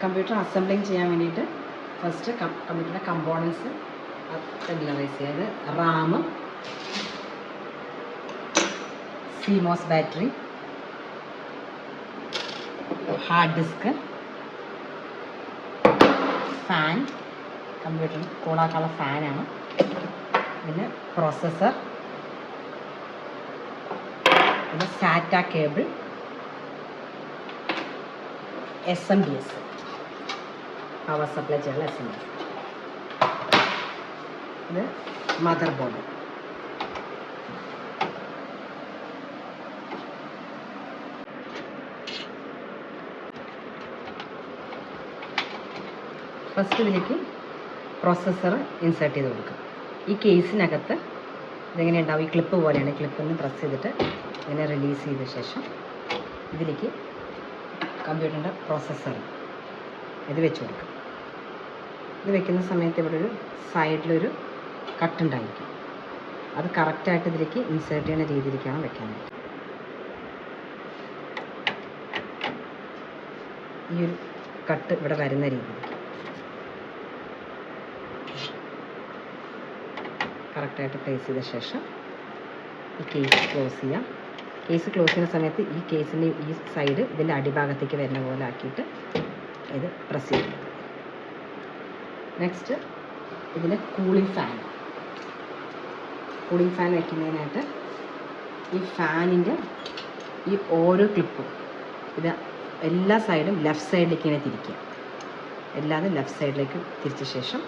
Computer assembling ചെയ്യാൻ വേണ്ടിയിട്ട് first കമ്പ്യൂട്ടറിൻ്റെ കമ്പോണൻസ് റെഗുലറൈസ് ചെയ്യുക. അത് RAM, CMOS battery, hard disk, fan, കമ്പ്യൂട്ടറിന് കൂളാക്കാനുള്ള ഫാനാണ്, പിന്നെ പ്രോസസ്സർ, പിന്നെ SATA cable, SMDS power supply ചെയ്യാനുള്ള SMDS, ഇത് മദർ ബോർഡ്. ഫസ്റ്റ് ഇതിലേക്ക് പ്രോസസ്സർ ഇൻസേർട്ട് ചെയ്ത് കൊടുക്കുക. ഈ കേസിനകത്ത് ഇതെങ്ങനെ ഉണ്ടാവും, ഈ ക്ലിപ്പ് പോലെയാണ്. ക്ലിപ്പൊന്ന് പ്രസ് ചെയ്തിട്ട് ഇങ്ങനെ റിലീസ് ചെയ്ത ശേഷം ഇതിലേക്ക് കമ്പ്യൂട്ടറിൻ്റെ പ്രോസസ്സർ ഇത് വെച്ച് കൊടുക്കുക. ഇത് വെക്കുന്ന സമയത്ത് ഇവിടെ ഒരു സൈഡിലൊരു കട്ടുണ്ടായിരിക്കും. അത് കറക്റ്റായിട്ട് ഇതിലേക്ക് ഇൻസേർട്ട് ചെയ്യുന്ന രീതിയിലേക്കാണ് വെക്കാനായിട്ട്. ഈ ഒരു കട്ട് ഇവിടെ വരുന്ന രീതിയിൽ കറക്റ്റായിട്ട് പ്ലേസ് ചെയ്ത ശേഷം ഈ കേസ് ക്ലോസ് ചെയ്യാം. കേസ് ക്ലോസ് ചെയ്യുന്ന സമയത്ത് ഈ കേസിൻ്റെ ഈ സൈഡ് ഇതിൻ്റെ അടിഭാഗത്തേക്ക് വരുന്ന പോലെ ആക്കിയിട്ട് ഇത് പ്രസ് ചെയ്യും. നെക്സ്റ്റ് ഇതിൻ്റെ കൂളിംഗ് ഫാൻ വയ്ക്കുന്നതിനായിട്ട് ഈ ഫാനിൻ്റെ ഈ ഓരോ ക്ലിപ്പും ഇത് എല്ലാ സൈഡും ലെഫ്റ്റ് സൈഡിലേക്ക് ഇങ്ങനെ തിരിക്കുക. എല്ലാതും ലെഫ്റ്റ് സൈഡിലേക്ക് തിരിച്ച ശേഷം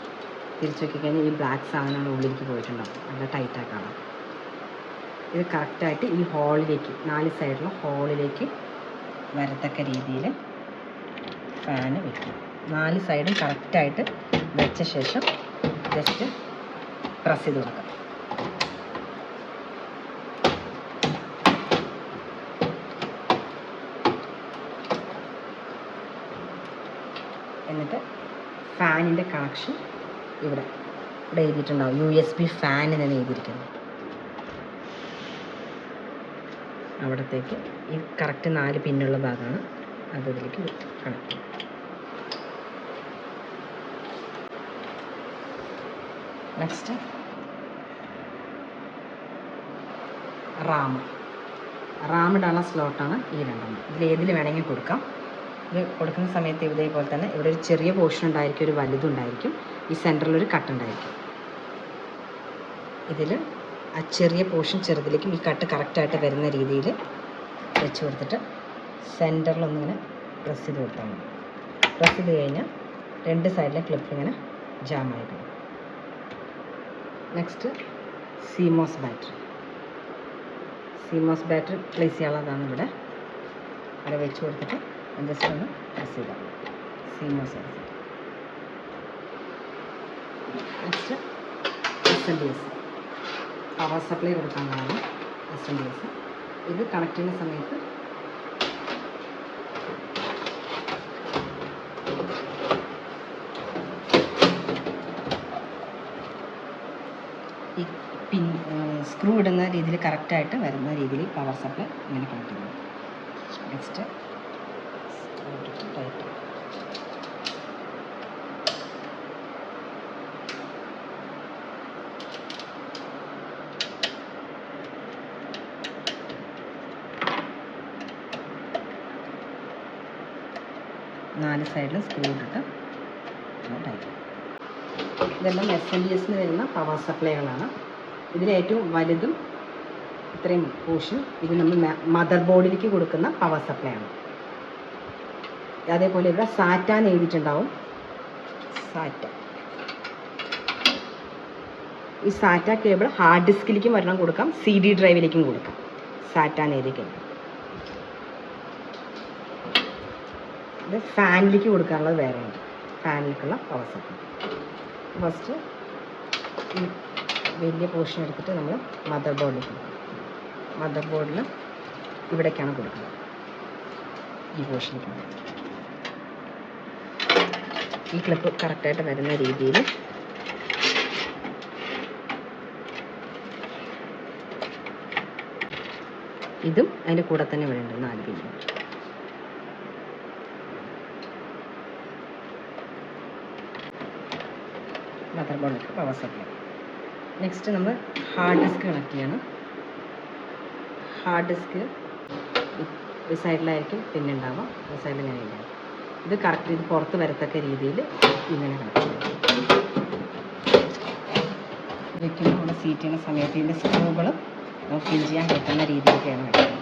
തിരിച്ചു നോക്കിക്കഴിഞ്ഞാൽ ഈ ബ്ലാക്ക് സാധനങ്ങൾ ഉള്ളിലേക്ക് പോയിട്ടുണ്ടാകും, നല്ല ടൈറ്റാക്കാണ്. ഇത് കറക്റ്റായിട്ട് ഈ ഹോളിലേക്ക് 4 സൈഡിലും ഹോളിലേക്ക് വരത്തക്ക രീതിയിൽ ഫാന് വയ്ക്കും. 4 സൈഡും കറക്റ്റായിട്ട് വെച്ച ശേഷം ജസ്റ്റ് പ്രസ് ചെയ്ത് കൊടുക്കാം. എന്നിട്ട് ഫാനിൻ്റെ കണക്ഷൻ ഇവിടെ എഴുതിയിട്ടുണ്ടാവും, USB ഫാൻ എന്നാണ് എഴുതിയിരിക്കുന്നത്. അവിടത്തേക്ക് ഈ കറക്റ്റ് 4 പിന്നുള്ള ഭാഗമാണ്, അത് ഇതിലേക്ക് കണക്ട് ചെയ്യും. നെക്സ്റ്റ് റാം ഇടാനുള്ള സ്ലോട്ടാണ് ഈ 2. ഇതിലേതിൽ വേണമെങ്കിൽ കൊടുക്കാം. ഇത് കൊടുക്കുന്ന സമയത്ത് ഇതേപോലെ തന്നെ ഇവിടെ ഒരു ചെറിയ പോർഷൻ ഉണ്ടായിരിക്കും, ഒരു വലുതുണ്ടായിരിക്കും, ഈ സെൻറ്ററിലൊരു കട്ട് ഉണ്ടായിരിക്കും. ഇതിൽ ആ ചെറിയ പോർഷൻ ചെറുതിലേക്കും ഈ കട്ട് കറക്റ്റായിട്ട് വരുന്ന രീതിയിൽ വെച്ച് കൊടുത്തിട്ട് സെൻറ്ററിലൊന്നിങ്ങനെ പ്രസ് ചെയ്ത് കൊടുത്താൽ മതി. പ്രസ് ചെയ്ത് കഴിഞ്ഞാൽ 2 സൈഡിലെ ക്ലിപ്പ് ഇങ്ങനെ ജാമായിരിക്കും. നെക്സ്റ്റ് സിമോസ് ബാറ്ററി പ്ലേസ് ചെയ്യാനുള്ളതാണ്. ഇവിടെ വെച്ച് കൊടുത്തിട്ട് ജസ്റ്റ് ഒന്ന് പ്രസ് ചെയ്താൽ CMOS. Next SMDS power supply കൊടുക്കാനുള്ളതാണ്. SMDS ഇത് കണക്ട് ചെയ്യുന്ന സമയത്ത് ഈ സ്ക്രൂ ഇടുന്ന രീതിയിൽ കറക്റ്റായിട്ട് വരുന്ന രീതിയിൽ പവർ സപ്ലൈ ഇങ്ങനെ കണക്ട് ചെയ്യണം. നെക്സ്റ്റ് ടൈറ്റ് 4 സൈഡിലും സ്ക്രൂ ഇട്ടിട്ട് ടൈറ്റ്. ഇതെല്ലാം SMDSന് വരുന്ന പവർ സപ്ലൈകളാണ്. ഇതിലേറ്റവും വലുതും ഇത്രയും പോർഷൻ ഇത് നമ്മൾ മദർ ബോർഡിലേക്ക് കൊടുക്കുന്ന പവർ സപ്ലൈ ആണ്. അതേപോലെ ഇവിടെ സാറ്റ എന്ന് എഴുതിയിട്ടുണ്ടാവും. ഈ സാറ്റ കേബിൾ ഹാർഡ് ഡിസ്കിലേക്കും വരണം കൊടുക്കാം, CD ഡ്രൈവിലേക്കും കൊടുക്കാം. സാറ്റ എന്ന് എഴുതി കഴിഞ്ഞാൽ ഇത് ഫാനിലേക്ക് കൊടുക്കാനുള്ളത് വേറെ ഉണ്ട്. ഫാനിലേക്കുള്ള പവർ സപ്ലൈ ഫസ്റ്റ് ഈ വലിയ പോർഷൻ എടുത്തിട്ട് നമ്മൾ മദർ ബോർഡിലേക്ക് കൊടുക്കും. മദർ ബോർഡിൽ ഇവിടേക്കാണ് കൊടുക്കുന്നത്, ഈ പോർഷനിലേക്കാണ്. ഈ ക്ലിപ്പ് കറക്റ്റായിട്ട് വരുന്ന രീതിയിൽ ഇതും അതിൻ്റെ കൂടെ തന്നെ വേണ്ട 4 പിന്നും. മദർ ബോർഡിലേക്ക് പവർ സപ്ലൈ. നെക്സ്റ്റ് നമ്മൾ ഹാർഡ് ഡിസ്ക് കണക്ട് ചെയ്യണം. ഹാർഡ് ഡിസ്ക് ഒരു സൈഡിലായിരിക്കും പിന്നെ ഉണ്ടാവുക, ഒരു സൈഡിൽ ഇങ്ങനെ ഉണ്ടാവും. ഇത് കറക്റ്റ് ഇത് പുറത്ത് വരത്തക്ക രീതിയിൽ ഇങ്ങനെ കണക്ട് ചെയ്യണം. വയ്ക്കുമ്പോൾ നമ്മൾ സീറ്റ് ചെയ്യുന്ന സമയത്ത് ഇതിൻ്റെ സ്ക്രൂകൾ നമുക്ക് ഫിൽ ചെയ്യാൻ പറ്റുന്ന രീതിയിലൊക്കെയാണ് വയ്ക്കുന്നത്.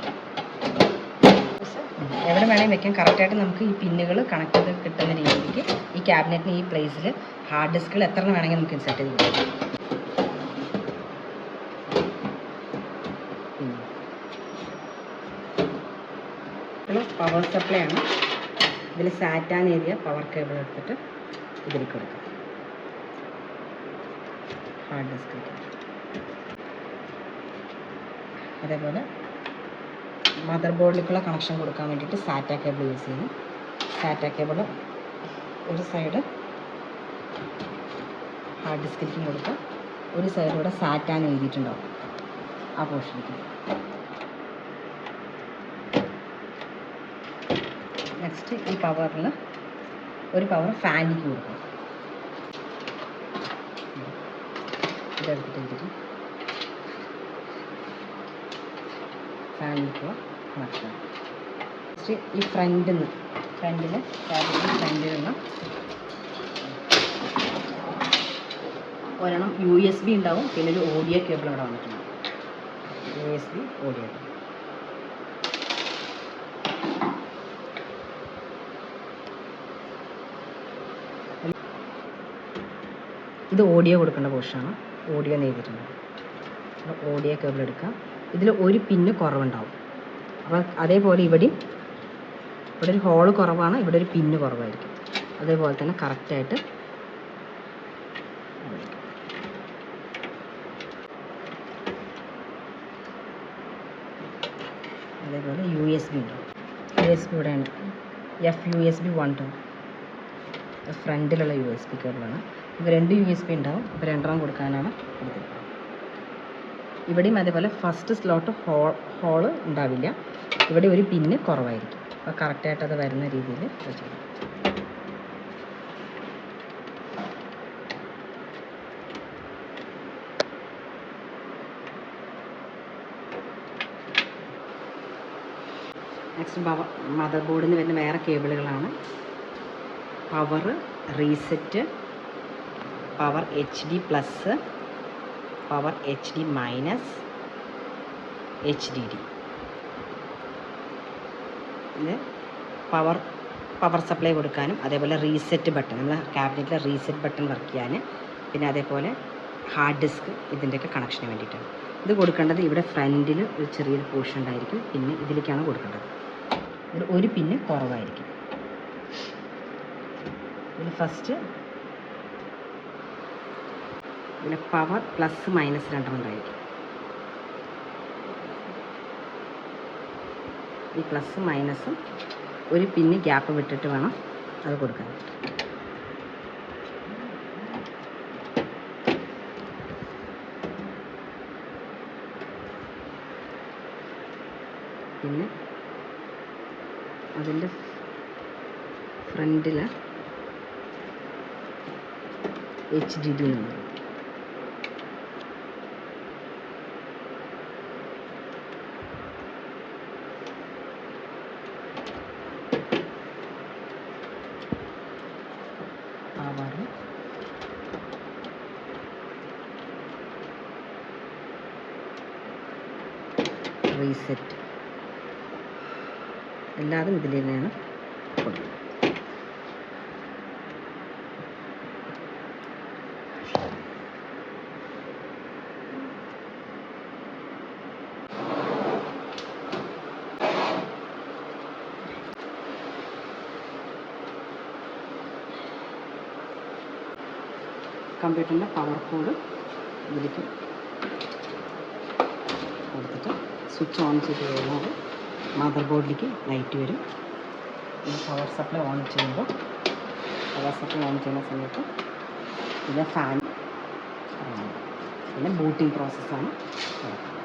എവിടെ വേണമെങ്കിൽ വെക്കാം. കറക്റ്റായിട്ട് നമുക്ക് ഈ പിന്നുകൾ കണക്ട് ചെയ്ത് കിട്ടുന്ന രീതിക്ക് ഈ ക്യാബിനറ്റിന് ഈ പ്ലേസിൽ ഹാർഡ് ഡിസ്കുകൾ എത്ര വേണമെങ്കിൽ നമുക്ക് ഇൻസെർട്ട് ചെയ്ത് കൊടുക്കാം. പവർ സപ്ലൈ ആണ്. ഇതിൽ സാറ്റാൻ ഏരിയ പവർ കേബിൾ എടുത്തിട്ട് ഇതിലേക്ക് കൊടുക്കാം. ഹാർഡ് ഡിസ്ക് അതേപോലെ മദർ ബോർഡിലേക്കുള്ള കണക്ഷൻ കൊടുക്കാൻ വേണ്ടിയിട്ട് സാറ്റ കേബിൾ യൂസ് ചെയ്യും. സാറ്റ കേബിൾ ഒരു സൈഡ് ഹാർഡ് ഡിസ്കിലേക്കും കൊടുക്കാം, ഒരു സൈഡിലൂടെ സാറ്റാൻ എഴുതിയിട്ടുണ്ടാവും ആ പോർഷനിലേക്ക്. നെക്സ്റ്റ് ഈ പവറിൽ ഒരു പവർ ഫാനിലേക്ക് കൊടുക്കാം. ഇതെടുത്തിട്ട് ഫാനിലേക്കുള്ള കണക്ഷൻ. നെക്സ്റ്റ് ഈ ഫ്രണ്ടിൽ ഫ്രണ്ടിലുള്ള ഒരെണ്ണം USB ഉണ്ടാവും, പിന്നെ ഒരു ഓഡിയോ കേബിൾ അവിടെ വന്നിട്ടുണ്ട്. USB audio. ഇത് ഓഡിയോ കൊടുക്കേണ്ട പോർഷനാണ്. ഓഡിയോ എഴുതിയിട്ടുണ്ട്. അപ്പോൾ ഓഡിയോ കേബിൾ എടുക്കാം. ഇതിൽ ഒരു പിന്ന് കുറവുണ്ടാവും. അപ്പോൾ അതേപോലെ ഇവിടെ ഒരു ഹോള് കുറവാണ്, ഇവിടെ ഒരു പിന്ന് കുറവായിരിക്കും. അതേപോലെ തന്നെ കറക്റ്റായിട്ട് അതേപോലെ USB ഉണ്ടാവും. USB ഇവിടെയാണ്. FUSB 1 ഫ്രണ്ടിലുള്ള USB കേബിളാണ്. ഇത് 2 USB ഉണ്ടാവും. അപ്പോൾ 2 കൊടുക്കാനാണ് കൊടുത്തിട്ടുള്ളത്. ഇവിടെയും അതേപോലെ ഫസ്റ്റ് സ്ലോട്ട് ഹോള് ഉണ്ടാവില്ല, ഇവിടെ ഒരു പിന്ന് കുറവായിരിക്കും. അപ്പോൾ കറക്റ്റായിട്ട് അത് വരുന്ന രീതിയിൽ വെച്ചിട്ടുണ്ട്. നെക്സ്റ്റ് മദർ ബോർഡിന് വരുന്ന വേറെ കേബിളുകളാണ്. Power reset, power HD+, power HD-, HDD. ഇത് പവർ സപ്ലൈ കൊടുക്കാനും അതേപോലെ റീസെറ്റ് ബട്ടൺ, നമ്മൾ ക്യാബിനറ്റിലെ റീസെറ്റ് ബട്ടൺ വർക്ക് ചെയ്യാൻ, പിന്നെ അതേപോലെ ഹാർഡ് ഡിസ്ക് ഇതിൻ്റെയൊക്കെ കണക്ഷന് വേണ്ടിയിട്ടാണ്. ഇത് കൊടുക്കേണ്ടത് ഇവിടെ ഫ്രണ്ടിൽ ഒരു ചെറിയൊരു പോർഷൻ ഉണ്ടായിരിക്കും, പിന്നെ ഇതിലേക്കാണ് കൊടുക്കേണ്ടത്. ഇതിൽ ഒരു പിന്ന് കുറവായിരിക്കും. ഇതിൽ ഫസ്റ്റ് ഇതിൽ പവർ പ്ലസ് മൈനസ് 2 ഉണ്ടായിരിക്കും. ഈ പ്ലസ് മൈനസും ഒരു പിന്ന് ഗ്യാപ്പ് വിട്ടിട്ട് വേണം അത് കൊടുക്കാൻ. പിന്നെ അതിൻ്റെ ഫ്രണ്ടിൽ HDD ഉണ്ട്. പവർ റീസെറ്റ് എല്ലാതും ഇതിൽ തന്നെയാണ് കൊടുക്കുന്നത്. കമ്പ്യൂട്ടറിൻ്റെ പവർ കോഡ് ഇതിലേക്ക് കൊടുത്തിട്ട് സ്വിച്ച് ഓൺ ചെയ്ത് കഴിഞ്ഞാൽ മദർ ബോർഡിലേക്ക് ലൈറ്റ് വരും. പവർ സപ്ലൈ ഓൺ ചെയ്യുമ്പോൾ ചെയ്യുന്ന സമയത്ത് ഇത് ഫാൻ പിന്നെ ബൂട്ടിംഗ് പ്രോസസ്സാണ് നടക്കുന്നത്.